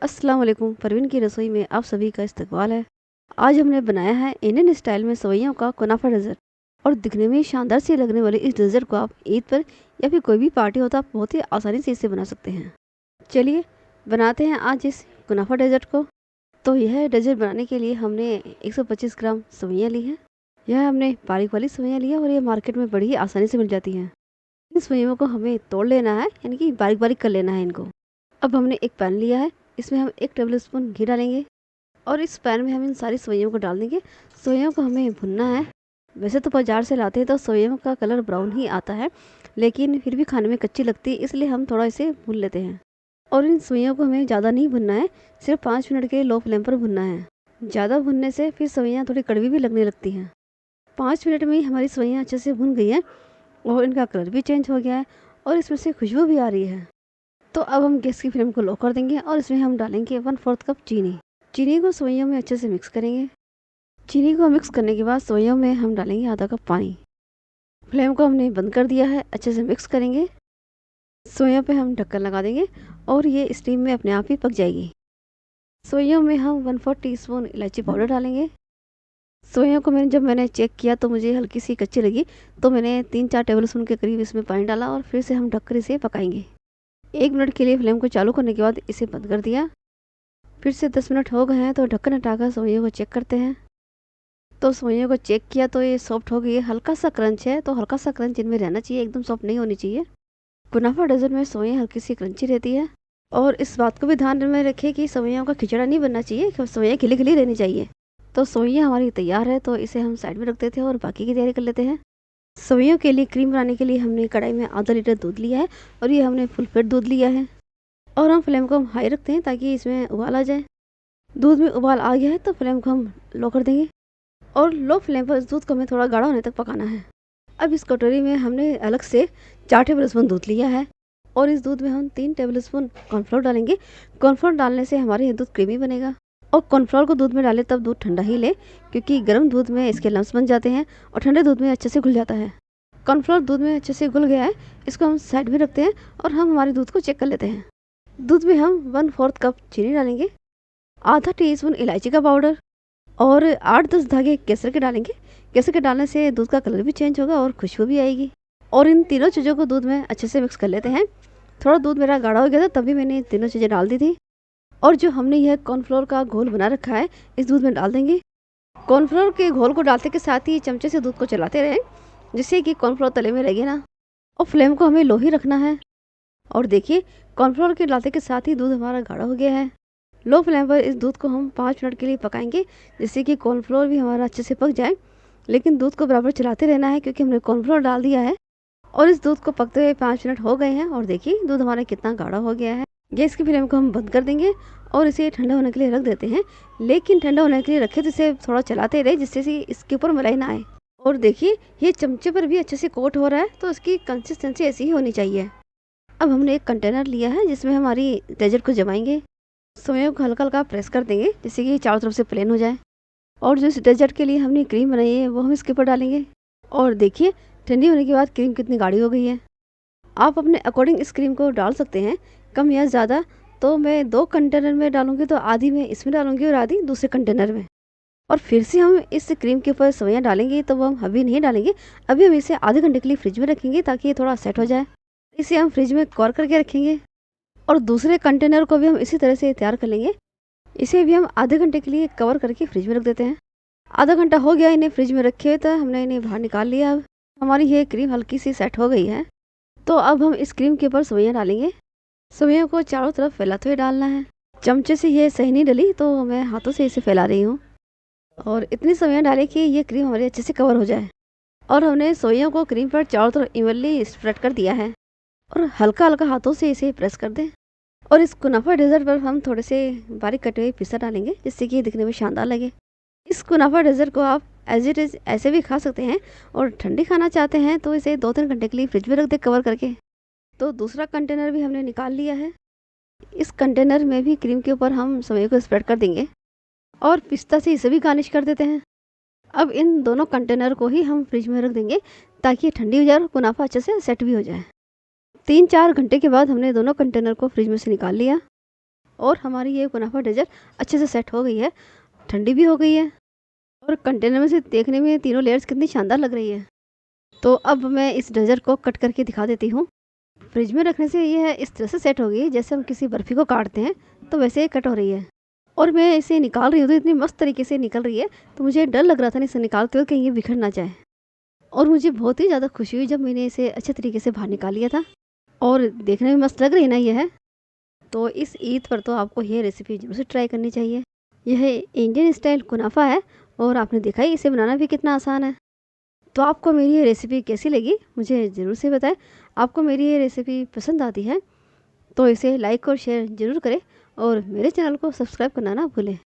अस्सलाम वालेकुम। परवीन की रसोई में आप सभी का इस्तकबाल है। आज हमने बनाया है इंडियन स्टाइल में सेवइयों का कुनाफा डेज़र्ट। और दिखने में शानदार सी लगने वाली इस डेज़र्ट को आप ईद पर या फिर कोई भी पार्टी हो तो आप बहुत ही आसानी से इसे बना सकते हैं। चलिए बनाते हैं आज इस कुनाफा डेज़र्ट को। तो यह डेज़र्ट बनाने के लिए हमने 125 ग्राम सेवइयाँ ली हैं। यह हमने बारीक वाली सेवइयाँ ली है और ये मार्केट में बड़ी ही आसानी से मिल जाती हैं। इन सेवइयों को हमें तोड़ लेना है, यानी कि बारीक बारीक कर लेना है इनको। अब हमने एक पैन लिया है, इसमें हम 1 टेबल स्पून घी डालेंगे और इस पैन में हम इन सारी सेवइयों को डाल देंगे। सेवइयों को हमें भुनना है। वैसे तो बाज़ार से लाते हैं तो सेवइयों का कलर ब्राउन ही आता है, लेकिन फिर भी खाने में कच्ची लगती है, इसलिए हम थोड़ा इसे भून लेते हैं। और इन सेवइयों को हमें ज़्यादा नहीं भुनना है, सिर्फ 5 मिनट के लिए लो फ्लेम पर भुनना है। ज़्यादा भुनने से फिर सेवइयाँ थोड़ी कड़वी भी लगने लगती हैं। 5 मिनट में ही हमारी सेवइयाँ अच्छे से भुन गई हैं और इनका कलर भी चेंज हो गया है और इसमें से खुशबू भी आ रही है। तो अब हम गैस की फ्लेम को लो कर देंगे और इसमें हम डालेंगे 1/4 कप चीनी। चीनी को सेवइयों में अच्छे से मिक्स करेंगे। चीनी को मिक्स करने के बाद सेवइयों में हम डालेंगे आधा कप पानी। फ्लेम को हमने बंद कर दिया है, अच्छे से मिक्स करेंगे। सेवइयों पे हम ढक्कन लगा देंगे और ये स्टीम में अपने आप ही पक जाएगी। सेवइयों में हम 1/4 टीस्पून इलायची पाउडर डालेंगे। सेवइयों को मैंने चेक किया तो मुझे हल्की सी कच्ची लगी, तो मैंने 3-4 टेबल स्पून के करीब इसमें पानी डाला और फिर से हम ढककर इसे पकाएंगे। 1 मिनट के लिए फ्लेम को चालू करने के बाद इसे बंद कर दिया। फिर से 10 मिनट हो गए हैं तो ढक्कन हटाकर सेवइयों को चेक करते हैं। तो सेवइयों को चेक किया तो ये सॉफ्ट हो गई है, हल्का सा क्रंच है, तो हल्का सा क्रंच इनमें रहना चाहिए, एकदम सॉफ्ट नहीं होनी चाहिए। कुनाफा डेज़र्ट में सेवइयाँ हल्की सी क्रंची रहती है। और इस बात को भी ध्यान में रखें कि सेवइयों का खिचड़ा नहीं बनना चाहिए, सेवइयाँ खिली खिली रहनी चाहिए। तो सेवइयाँ हमारी तैयार है, तो इसे हम साइड में रख देते हैं और बाकी की तैयारी कर लेते हैं। सेवइयों के लिए क्रीम बनाने के लिए हमने कढ़ाई में आधा लीटर दूध लिया है और ये हमने फुल फेट दूध लिया है। और हम फ्लेम को हम हाई रखते हैं ताकि इसमें उबाल आ जाए। दूध में उबाल आ गया है तो फ्लेम को हम लो कर देंगे और लो फ्लेम पर इस दूध को हमें थोड़ा गाढ़ा होने तक पकाना है। अब इस कटोरी में हमने अलग से 4 टेबल स्पून दूध लिया है और इस दूध में हम 3 टेबल स्पून कॉर्नफ्लोर डालेंगे। कॉर्नफ्लोर डालने से हमारे ये दूध क्रीमी बनेगा। और कॉर्नफ्लोर को दूध में डालें तब दूध ठंडा ही ले, क्योंकि गर्म दूध में इसके लम्स बन जाते हैं और ठंडे दूध में अच्छे से घुल जाता है। कॉर्नफ्लोर दूध में अच्छे से घुल गया है, इसको हम साइड में रखते हैं और हम हमारे दूध को चेक कर लेते हैं। दूध में हम 1/4 कप चीनी डालेंगे, आधा टीस्पून इलायची का पाउडर और 8-10 धागे केसर के डालेंगे। केसर के डालने से दूध का कलर भी चेंज होगा और खुशबू भी आएगी। और इन तीनों चीज़ों को दूध में अच्छे से मिक्स कर लेते हैं। थोड़ा दूध मेरा गाढ़ा हो गया था, तभी मैंने तीनों चीज़ें डाल दी थी। और जो हमने यह कॉर्नफ्लोर का घोल बना रखा है इस दूध में डाल देंगे। कॉर्नफ्लोर के घोल को डालते के साथ ही चमचे से दूध को चलाते रहें, जिससे कि कॉर्नफ्लोर तले में लगे ना। और फ्लेम को हमें लो ही रखना है। और देखिए, कॉर्नफ्लोर के डालते के साथ ही दूध हमारा गाढ़ा हो गया है। लो फ्लेम पर इस दूध को हम 5 मिनट के लिए पकाएंगे, जिससे कि कॉर्नफ्लोर भी हमारा अच्छे से पक जाए। लेकिन दूध को बराबर चलाते रहना है, क्योंकि हमने कॉर्नफ्लोर डाल दिया है। और इस दूध को पकते हुए 5 मिनट हो गए हैं और देखिए दूध हमारा कितना गाढ़ा हो गया है। गैस की फ्लेम को हम बंद कर देंगे और इसे ठंडा होने के लिए रख देते हैं। लेकिन ठंडा होने के लिए रखे तो इसे थोड़ा चलाते रहे, जिससे कि इसके ऊपर मलाई ना आए। और देखिए, ये चमचे पर भी अच्छे से कोट हो रहा है, तो इसकी कंसिस्टेंसी ऐसी ही होनी चाहिए। अब हमने एक कंटेनर लिया है जिसमें हमारी डेजर्ट को जमाएंगे। सेवइयों को हल्का हल्का प्रेस कर देंगे, जिससे कि चारों तरफ से प्लेन हो जाए। और जो इस डेजर्ट के लिए हमने क्रीम बनाई है वो हम इसके ऊपर डालेंगे। और देखिए, ठंडी होने के बाद क्रीम कितनी गाढ़ी हो गई है। आप अपने अकॉर्डिंग इस क्रीम को डाल सकते हैं, कम या ज़्यादा। तो मैं 2 कंटेनर में डालूंगी, तो आधी मैं इसमें डालूंगी और आधी दूसरे कंटेनर में। और फिर से हम इस क्रीम के ऊपर सेवइयाँ डालेंगे, तो वो हम अभी नहीं डालेंगे। अभी हम इसे आधे घंटे के लिए फ्रिज में रखेंगे, ताकि ये थोड़ा सेट हो जाए। इसे हम फ्रिज में कवर करके रखेंगे और दूसरे कंटेनर को भी हम इसी तरह से तैयार कर लेंगे। इसे भी हम आधे घंटे के लिए कवर करके फ्रिज में रख देते हैं। आधा घंटा हो गया इन्हें फ्रिज में रखे हुए, तो हमने इन्हें बाहर निकाल लिया। अब हमारी ये क्रीम हल्की सी सेट हो गई है। तो अब हम इस क्रीम के ऊपर सेवइयाँ डालेंगे। सेवइयों को चारों तरफ फैलाते हुए डालना है। चमचे से ये सही नहीं डली, तो मैं हाथों से इसे फैला रही हूँ। और इतनी सेवइयाँ डालें कि ये क्रीम हमारी अच्छे से कवर हो जाए। और हमने सेवइयों को क्रीम पर चारों तरफ इवनली स्प्रेड कर दिया है और हल्का हल्का हाथों से इसे प्रेस कर दें। और इस कुनाफा डेजर्ट पर हम थोड़े से बारीक कटे हुए पिस्ता डालेंगे, जिससे कि ये दिखने में शानदार लगे। इस कुनाफा डेजर्ट को आप एज इट इज़ ऐसे भी खा सकते हैं, और ठंडी खाना चाहते हैं तो इसे 2-3 घंटे के लिए फ्रिज में रख दे कवर करके। तो दूसरा कंटेनर भी हमने निकाल लिया है। इस कंटेनर में भी क्रीम के ऊपर हम सेवइयों को स्प्रेड कर देंगे और पिस्ता से इसे भी गार्निश कर देते हैं। अब इन दोनों कंटेनर को ही हम फ्रिज में रख देंगे, ताकि ये ठंडी हो जाए और कुनाफा अच्छे से सेट भी हो जाए। 3-4 घंटे के बाद हमने दोनों कंटेनर को फ्रिज में से निकाल लिया। और हमारी ये कुनाफा डेजर्ट अच्छे से सेट हो गई है, ठंडी भी हो गई है और कंटेनर में से देखने में तीनों लेयर्स कितनी शानदार लग रही है। तो अब मैं इस डेजर्ट को कट करके दिखा देती हूँ। फ्रिज में रखने से ये है इस तरह से सेट हो गई है जैसे हम किसी बर्फ़ी को काटते हैं तो वैसे ही कट हो रही है। और मैं इसे निकाल रही हूँ तो इतनी मस्त तरीके से निकल रही है, तो मुझे डर लग रहा था इसे निकालते हुए कहीं ये बिखर ना जाए। और मुझे बहुत ही ज़्यादा खुशी हुई जब मैंने इसे अच्छे तरीके से बाहर निकाल लिया था। और देखने में मस्त लग रही है ना ये है। तो इस ईद पर तो आपको ये रेसिपी ज़रूर से ट्राई करनी चाहिए। यह इंडियन स्टाइल कुनाफा है और आपने देखा ही इसे बनाना भी कितना आसान है। तो आपको मेरी ये रेसिपी कैसी लगी मुझे ज़रूर से बताएं। आपको मेरी ये रेसिपी पसंद आती है तो इसे लाइक और शेयर ज़रूर करें और मेरे चैनल को सब्सक्राइब करना ना भूलें।